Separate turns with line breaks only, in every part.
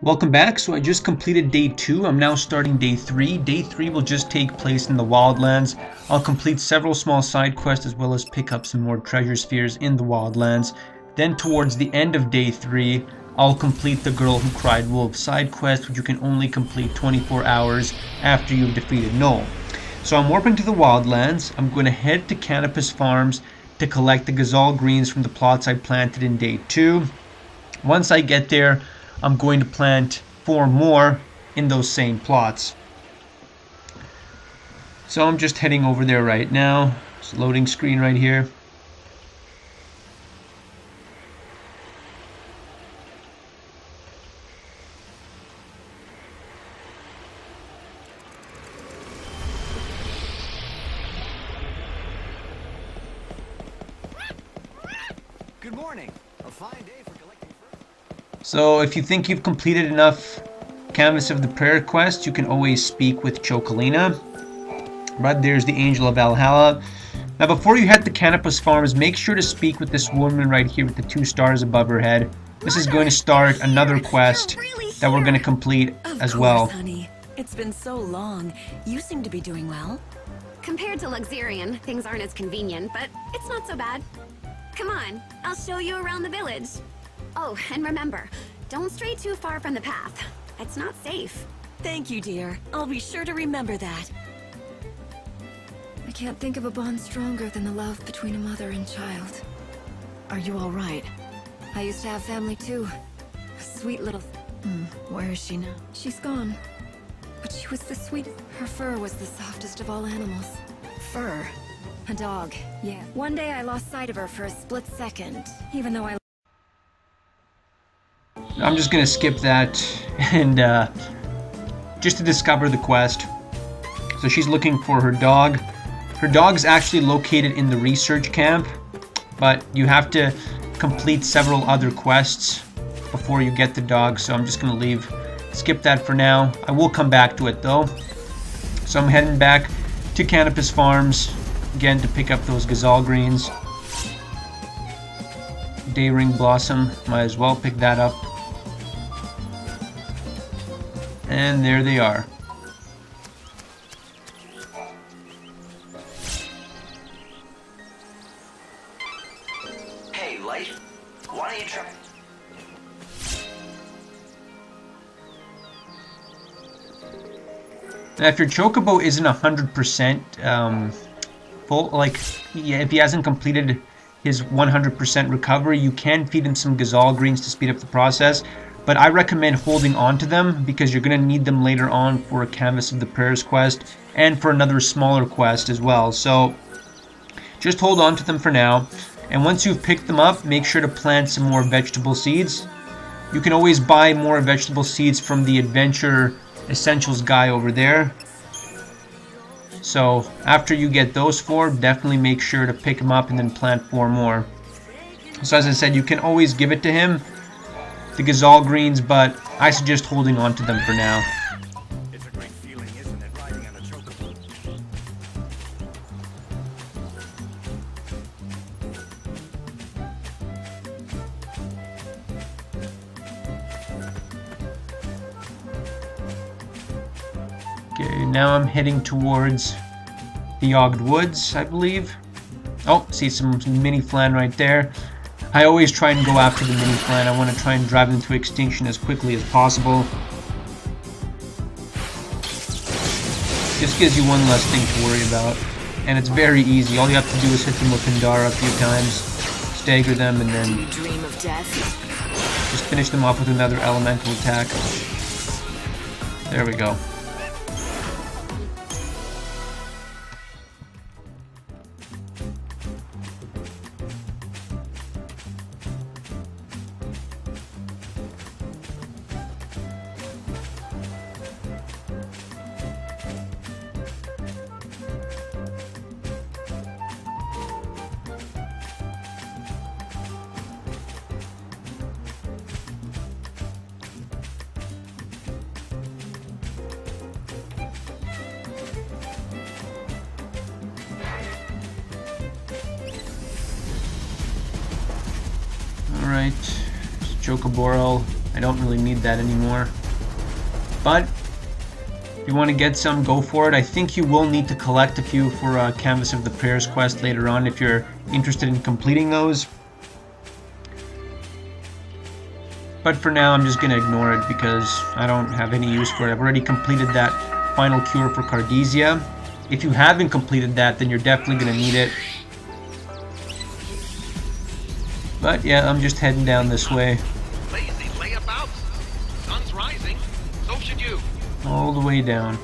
Welcome back. So I just completed day 2. I'm now starting day 3. Day 3 will just take place in the Wildlands. I'll complete several small side quests as well as pick up some more treasure spheres in the Wildlands. Then towards the end of day 3, I'll complete the Girl Who Cried Wolf side quest, which you can only complete 24 hours after you've defeated Noel. So I'm warping to the Wildlands. I'm going to head to Canopus Farms to collect the Gazal greens from the plots I planted in day 2. Once I get there, I'm going to plant 4 more in those same plots. So I'm just heading over there right now. It's a loading screen right here.
Good morning. A fine day for collecting fruit.
So if you think you've completed enough Canvas of the Prayer quest, you can always speak with Chocolina. But there's the Angel of Valhalla. Now before you head to Canopus Farms, make sure to speak with this woman right here with the 2 stars above her head. This is going to start another quest that we're going to complete as well.
Honey. It's been so long. You seem to be doing well.
Compared to Luxurian, things aren't as convenient, but it's not so bad. Come on, I'll show you around the village. Oh, and remember, don't stray too far from the path. It's not safe.
Thank you, dear. I'll be sure to remember that.
I can't think of a bond stronger than the love between a mother and child. Are you all right? I used to have family too. A sweet little... Where is she now? She's gone. But she was the sweetest. Her fur was the softest of all animals. Fur? A dog, yeah. One day I lost sight of her for a split second, even though I...
I'm just going to skip that and just to discover the quest. So she's looking for her dog. Her dog's actually located in the research camp, but you have to complete several other quests before you get the dog, so I'm just going to skip that for now. I will come back to it though. So I'm heading back to Canopus Farms again to pick up those Gazal greens. Dayring Blossom, might as well pick that up. And there they are.
Hey, Light. Why don't you try?
Now, if your Chocobo isn't 100% full, like if he hasn't completed his 100% recovery, you can feed him some Gazal greens to speed up the process. But I recommend holding on to them because you're going to need them later on for a Canvas of the Prayers quest and for another smaller quest as well. So just hold on to them for now. And once you've picked them up, make sure to plant some more vegetable seeds. You can always buy more vegetable seeds from the Adventure Essentials guy over there. So after you get those 4, definitely make sure to pick them up and then plant 4 more. So as I said, you can always give it to him, the Gazal greens, but I suggest holding on to them for now.
It's a great feeling, isn't it, riding on a chocobo?
Okay, now I'm heading towards the Yogged Woods, I believe. Oh, see some mini flan right there. I always try and go after the mini flan. I want to try and drive them to extinction as quickly as possible. Just gives you one less thing to worry about. And it's very easy. All you have to do is hit them with Pandara a few times, stagger them, and then
You dream of death.
just finish them off with another elemental attack. There we go. Alright, Chocoboral I don't really need that anymore. But if you want to get some, go for it. I think you will need to collect a few for Canvas of the Prayers quest later on if you're interested in completing those. But for now, I'm just going to ignore it because I don't have any use for it. I've already completed that final cure for Cardesia. If you haven't completed that, then you're definitely going to need it. But yeah, I'm just heading down this way.
Lazy layabouts. Sun's rising. So should you.
All the way down.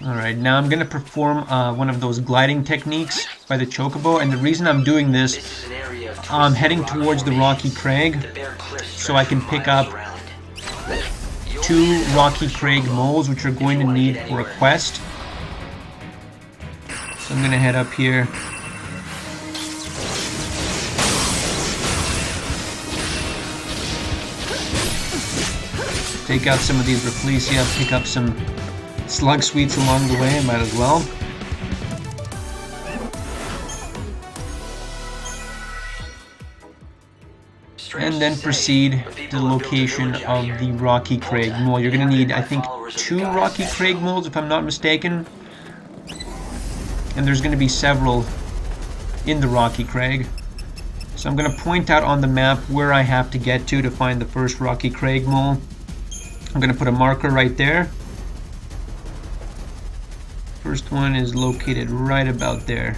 Alright, now I'm going to perform one of those gliding techniques by the Chocobo, and the reason I'm doing this, I'm heading towards the Rocky Crag, so I can pick up 2 Rocky Crag moles, which are going to need for a quest. So I'm going to head up here. Take out some of these Rafflesia, pick up some slug sweets along the way, I might as well. And then proceed to the location of the Rocky Crag mole. You're going to need, I think, 2 Rocky Crag moles, if I'm not mistaken. And there's going to be several in the Rocky Crag. So I'm going to point out on the map where I have to get to find the first Rocky Crag mole. I'm going to put a marker right there. First one is located right about there.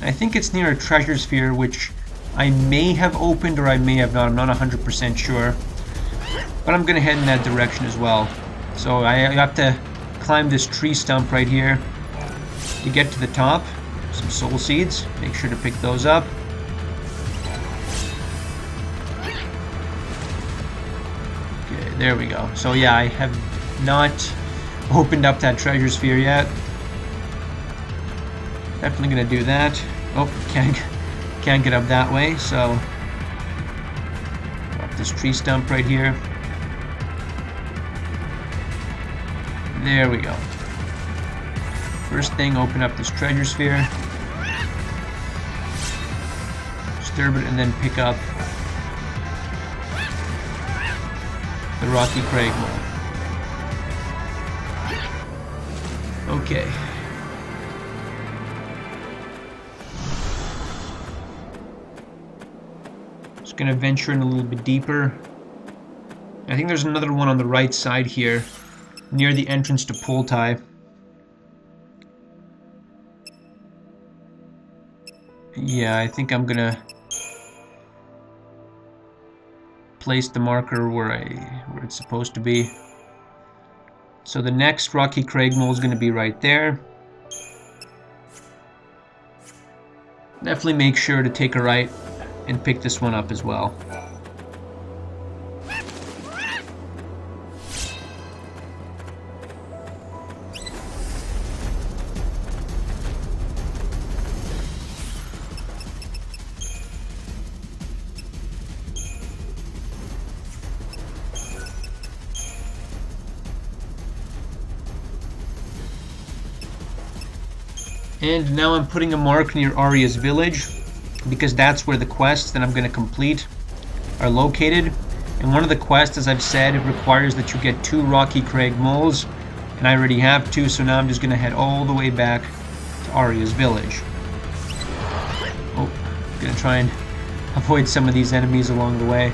I think it's near a treasure sphere, which I may have opened or I may have not. I'm not 100% sure. But I'm going to head in that direction as well. So I have to climb this tree stump right here to get to the top. Some soul seeds. Make sure to pick those up. Okay, there we go. So yeah, I have not opened up that treasure sphere yet. Definitely gonna do that. Oh, can't get up that way, so up this tree stump right here. There we go. First thing, open up this treasure sphere, disturb it, and then pick up the Rocky Crag mole. Okay. Just gonna venture in a little bit deeper. I think there's another one on the right side here, near the entrance to Poltai. Yeah, I think I'm gonna place the marker where it's supposed to be. So the next Rocky Crag mole is going to be right there. Definitely make sure to take a right and pick this one up as well. And now I'm putting a mark near Aryas village, because that's where the quests that I'm going to complete are located. And one of the quests, as I've said, it requires that you get 2 Rocky Crag moles, and I already have 2, so now I'm just going to head all the way back to Aryas village. Oh, I'm going to try and avoid some of these enemies along the way.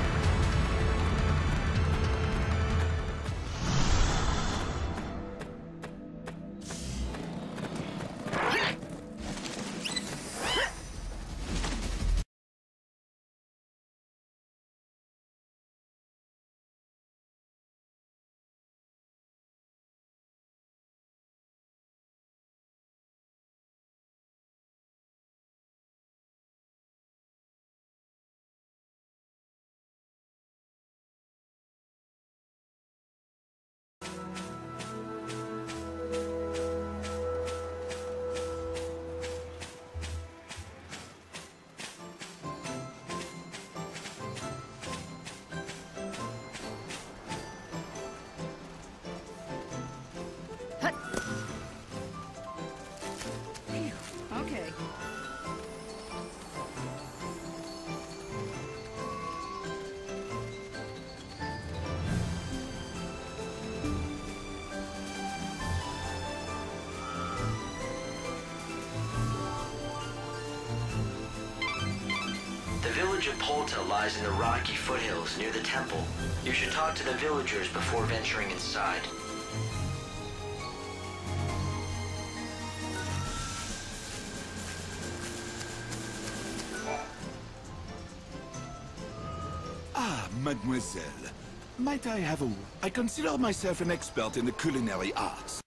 village of Polta lies in the rocky foothills near the temple. You should talk to the villagers before venturing inside.
Ah, mademoiselle. Might I have a... I consider myself an expert in the culinary arts.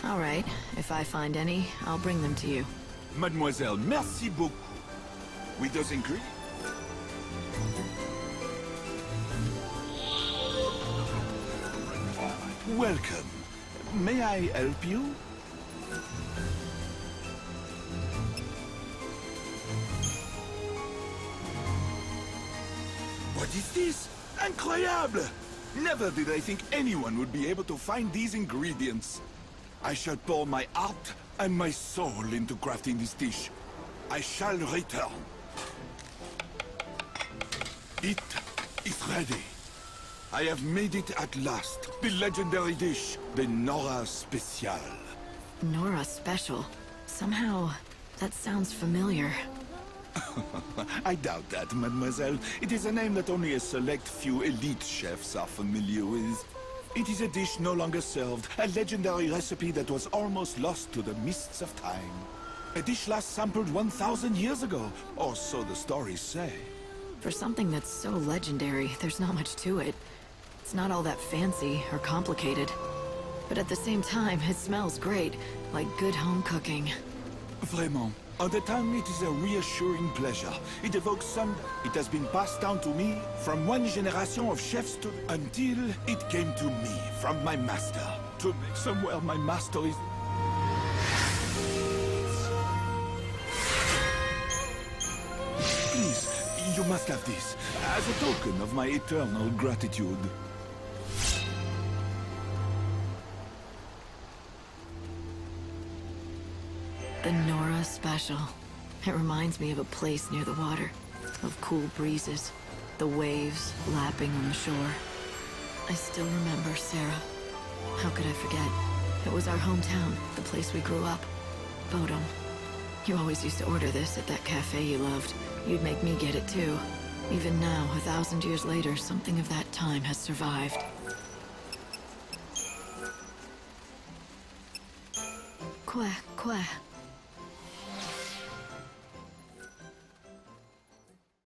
All right. If I find any, I'll bring them to you.
Mademoiselle, merci beaucoup. We does agree? Welcome. May I help you? What is this? Incroyable! Never did I think anyone would be able to find these ingredients. I shall pour my heart and my soul into crafting this dish. I shall return. It is ready. I have made it at last. The legendary dish, the Nora Special.
Nora Special. Somehow, that sounds familiar.
I doubt that, mademoiselle. It is a name that only a select few elite chefs are familiar with. It is a dish no longer served, a legendary recipe that was almost lost to the mists of time. A dish last sampled 1,000 years ago, or so the stories say.
For something that's so legendary, there's not much to it. It's not all that fancy or complicated. But at the same time, it smells great, like good home cooking.
Vraiment. On the tongue, it is a reassuring pleasure. It evokes some... It has been passed down to me from one generation of chefs to... until it came to me from my master. To make somewhere my master is... Please, you must have this, as a token of my eternal gratitude.
The Nora Special. It reminds me of a place near the water, of cool breezes, the waves lapping on the shore. I still remember Sarah. How could I forget? It was our hometown, the place we grew up. Bodum. You always used to order this at that cafe you loved. You'd make me get it too. Even now, 1,000 years later, something of that time has survived. Quack, quack.